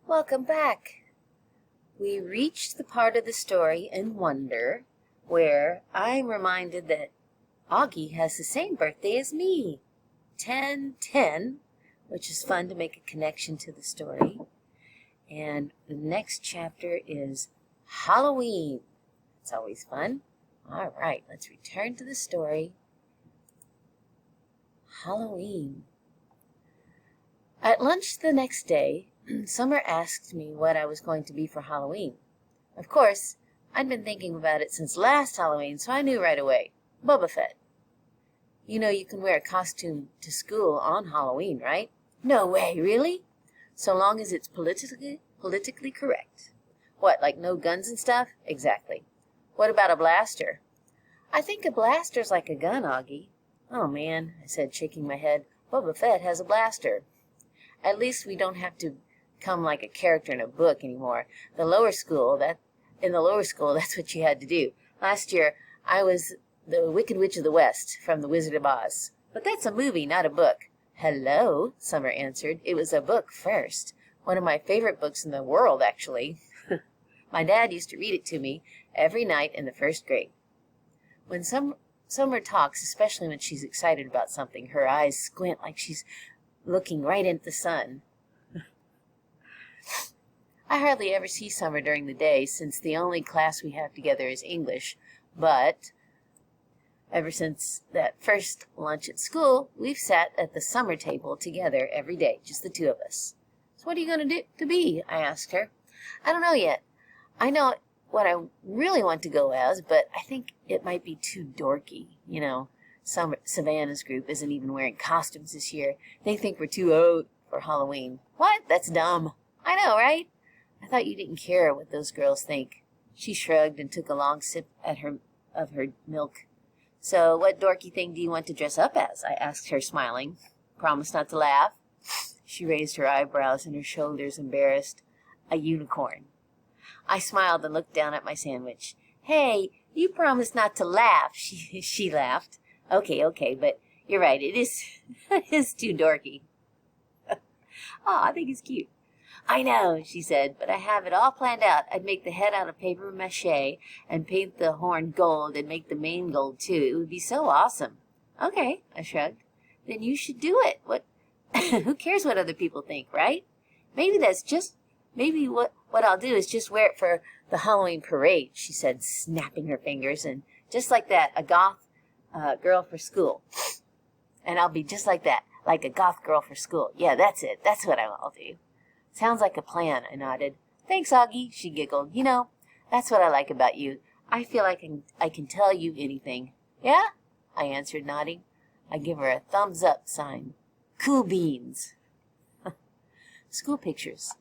Welcome back. We reached the part of the story in Wonder where I'm reminded that Augie has the same birthday as me, 10/10, which is fun to make a connection to the story. And the next chapter is Halloween. It's always fun. All right, let's return to the story. Halloween. At lunch the next day, Summer asked me what I was going to be for Halloween. Of course, I'd been thinking about it since last Halloween, so I knew right away. Boba Fett. You know you can wear a costume to school on Halloween, right? No way, really? So long as it's politically correct. What, like no guns and stuff? Exactly. What about a blaster? I think a blaster's like a gun, Augie. Oh, man, I said, shaking my head. Boba Fett has a blaster. At least we don't have to come like a character in a book anymore. In the lower school, that's what you had to do. Last year, I was the Wicked Witch of the West from The Wizard of Oz. But that's a movie, not a book. Hello, Summer answered. It was a book first. One of my favorite books in the world, actually. My dad used to read it to me every night in the first grade. When Summer talks, especially when she's excited about something, her eyes squint like she's looking right into the sun. I hardly ever see Summer during the day, since the only class we have together is English, but ever since that first lunch at school, we've sat at the summer table together every day, just the two of us. So what are you going to do to be? I asked her. I don't know yet. I know what I really want to go as, but I think it might be too dorky. You know, Savannah's group isn't even wearing costumes this year. They think we're too old for Halloween. What? That's dumb. I know, right? I thought you didn't care what those girls think. She shrugged and took a long sip of her milk. So what dorky thing do you want to dress up as? I asked her, smiling. Promise not to laugh. She raised her eyebrows and her shoulders, embarrassed. A unicorn. I smiled and looked down at my sandwich. Hey, you promised not to laugh, she laughed. Okay, but you're right, it is too dorky. Oh, I think it's cute. I know, she said, but I have it all planned out. I'd make the head out of paper mache and paint the horn gold and make the mane gold, too. It would be so awesome. Okay, I shrugged. Then you should do it. What? Who cares what other people think, right? Maybe what I'll do is just wear it for the Halloween parade, she said, snapping her fingers. And just like that, a goth girl for school. And I'll be just like that, like a goth girl for school. Yeah, that's it. That's what I'll do. Sounds like a plan, I nodded. Thanks, Augie, she giggled. You know, that's what I like about you. I feel like I can tell you anything. Yeah? I answered, nodding. I give her a thumbs up sign. Cool beans. School pictures.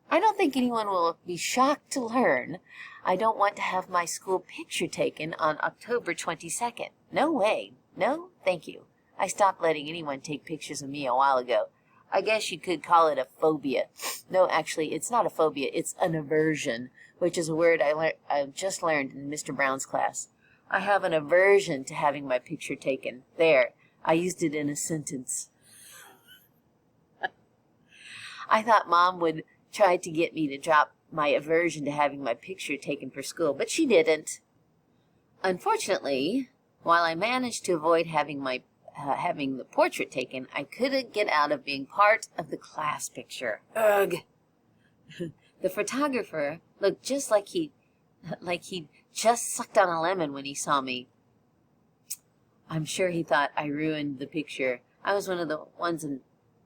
I don't think anyone will be shocked to learn I don't want to have my school picture taken on October 22nd. No way. No, thank you. I stopped letting anyone take pictures of me a while ago. I guess you could call it a phobia. No, actually, it's not a phobia. It's an aversion, which is a word I just learned in Mr. Brown's class. I have an aversion to having my picture taken. There, I used it in a sentence. I thought Mom would try to get me to drop my aversion to having my picture taken for school, but she didn't. Unfortunately, while I managed to avoid having the portrait taken, I couldn't get out of being part of the class picture. Ugh. The photographer looked just like he'd just sucked on a lemon when he saw me. I'm sure he thought I ruined the picture. I was one of the ones in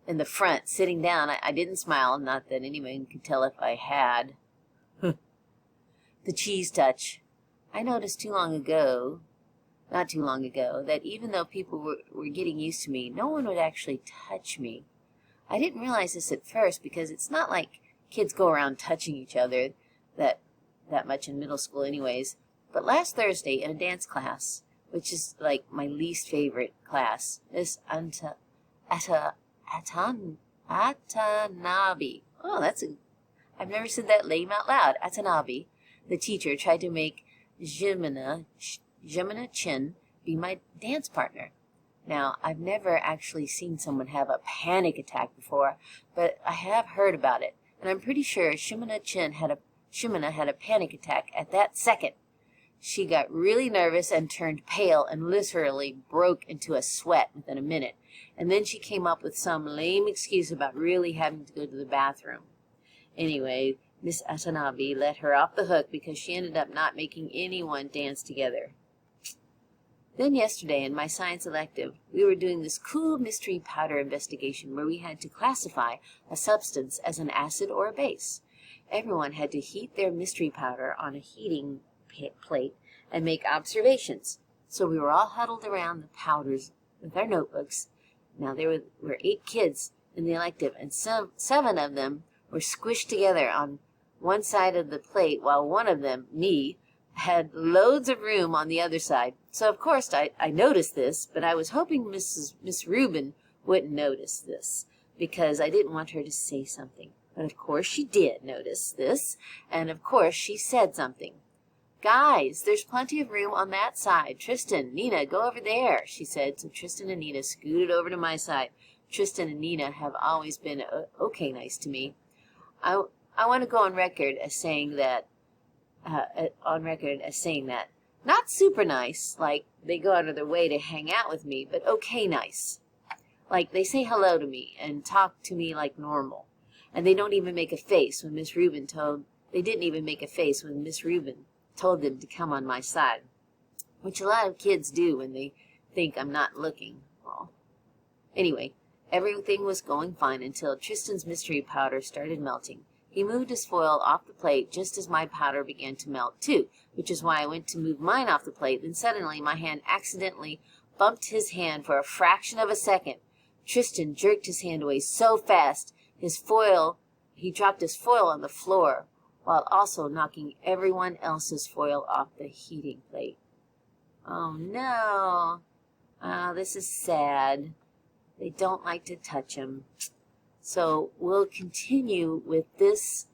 the front, sitting down. I didn't smile, not that anyone could tell if I had. The cheese touch. I noticed not too long ago, that even though people were getting used to me, no one would actually touch me. I didn't realize this at first because it's not like kids go around touching each other that much in middle school anyways. But last Thursday in a dance class, which is like my least favorite class, Miss Atanabi. Oh, I've never said that name out loud. Atanabi, the teacher, tried to make Jimina Chin be my dance partner. Now, I've never actually seen someone have a panic attack before, but I have heard about it. and I'm pretty sure Shimona had a panic attack at that second. She got really nervous and turned pale and literally broke into a sweat within a minute. And then she came up with some lame excuse about really having to go to the bathroom. Anyway, Miss Atanabe let her off the hook because she ended up not making anyone dance together. Then yesterday in my science elective, we were doing this cool mystery powder investigation where we had to classify a substance as an acid or a base. Everyone had to heat their mystery powder on a heating plate and make observations. So we were all huddled around the powders with our notebooks. Now there were 8 kids in the elective, and 7 of them were squished together on one side of the plate, while one of them, me, had loads of room on the other side. So of course I noticed this, but I was hoping Miss Rubin wouldn't notice this, because I didn't want her to say something. But of course she did notice this, and of course she said something. "Guys, there's plenty of room on that side. Tristan, Nina, go over there," she said. So Tristan and Nina scooted over to my side. Tristan and Nina have always been okay nice to me. I want to go on record as saying that, not super nice, like they go out of their way to hang out with me, but okay nice. Like they say hello to me and talk to me like normal. And they don't even make a face when Miss Rubin told them to come on my side, which a lot of kids do when they think I'm not looking. Well, anyway, everything was going fine until Tristan's mystery powder started melting. He moved his foil off the plate just as my powder began to melt too, which is why I went to move mine off the plate. Then suddenly my hand accidentally bumped his hand for a fraction of a second. Tristan jerked his hand away so fast he dropped his foil on the floor, while also knocking everyone else's foil off the heating plate. Oh no! Oh, this is sad. They don't like to touch him. So we'll continue with this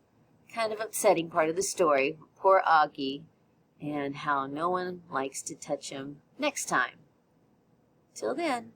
kind of upsetting part of the story, poor Augie, and how no one likes to touch him next time. Till then.